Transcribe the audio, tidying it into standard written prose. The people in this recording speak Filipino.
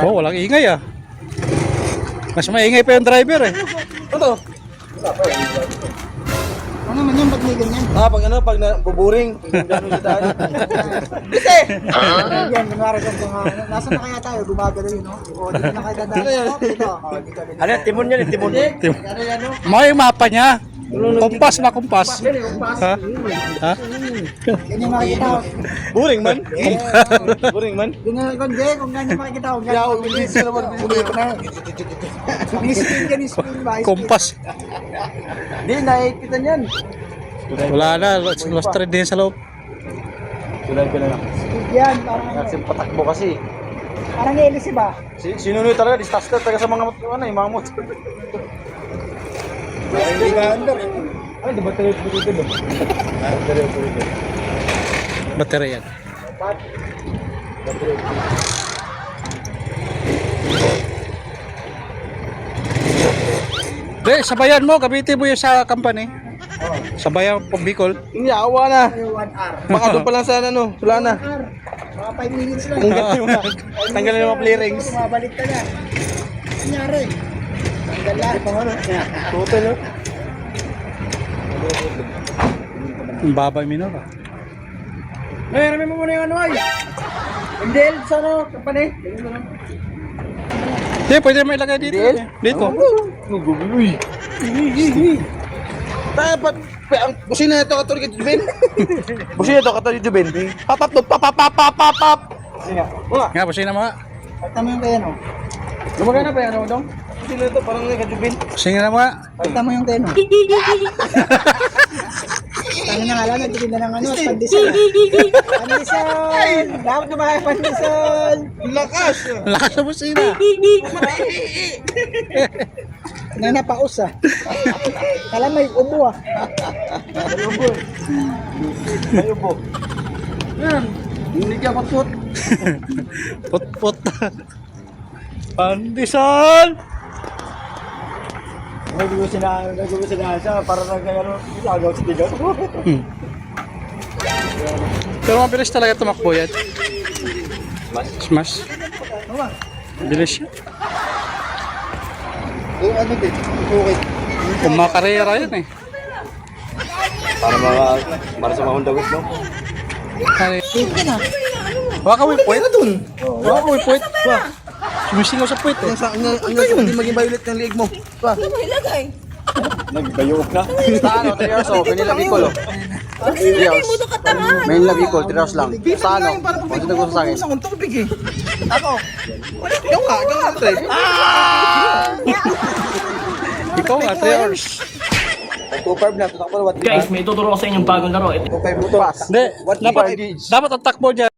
Oh, walang ingay ah. Mas maingay pa yung driver eh. Ano? Ano naman yun, ba't may ganyan? Pag ano, pag nabuburing. Gano'n sa daan. Kasi! Yan, kunwari kang ano. Nasaan na kaya tayo? Gumagano yun, no? O, dito na kayo dadaan. Oh, dito. Oh, dito. Ano, timon yan, timon. Ano yan, no? Mga yung mapa niya. Kumpas na kumpas. Ha? Ha? Yan yung makikita ko. Buring man. Buring man. Yun na, kung ganyan makikita ko. Kaya ako, bilis ka naman. Ulit na. Ang spin ka ni spin ba? Kumpas. Hindi, nakikita niyan. Wala na. Lost thread din sa loob. Tulad ko na lang. Speed yan, parang ano. Kasi patakbo kasi. Parang hélice ba? Sinunoy talaga, disaster talaga sa mga ano, yung mga motor. Hindi ka under eh. Ay, di ba tayo dito ba? Baterya yan. De, sabayan mo. Gamitin mo yung sa company. Sabayan po Bicol. Hindi, awa na. 1 hour. Baka doon pa lang sana, no? Wala na. 1 hour. Mga 5 minutes lang. Tanggalin yung mga play rings. Bumabalik ka na. Nangyari. Tanggal lahat. Total, no? Ang baba yung minor ah. Ay, rami mo muna yung ano ay. Indel, sa ano, kapane. Hindi, pwede mo ilagay dito. Dito. Uy. Dapat, ang busina ito katulad kay Jubin. Busina ito katulad kay Jubin. Papap, papap. Wala. Nga, pasay na mga. Pagta mo yung kaya no. Lumagana pa yan, ano dong? Busina ito, parang kay Jubin. Pasay na mga. Pagta mo yung kaya no. Tangin na nga lang, nagtitinda ng ano, pandesal. Pandesal! Dapat na ba pandesal? Lakas! Lakas na busina. Nanapaus ah. Kala may ubo ah. May ubo. Yan. Hindi ka patput. Put-put. Pandesal. Nag-uusina siya para nag-ano, ilagaw sa tigaw. Pero mabilis talaga tumakbo yan. Smash. Bilis siya. Eh, ano din? Okay. Kung makarera yan eh. Para sa mga Honda Wave, no? Sige na. Waka mo yung puwet. dun? Waka mo yung puwet. Sumisingaw sa puwet eh. Ang hindi maging violet ng liig mo. Pa. Ano mo ilagay? Nagbayok na. Sa ano, 3 years old, Manila Bicol. Ilagay mo doon katamahan. Manila Bicol, 3 years lang. Sa ano? Kung sino gusto sa akin. Isang tubig eh. Ako. Ikaw nga, trip. Ikaw nga, 3 hours. 2.5 na, tutak mo, what Guys, may tuturo ko sa inyong bagong laro. 2.5 pass. Hindi, dapat ang takbo dyan.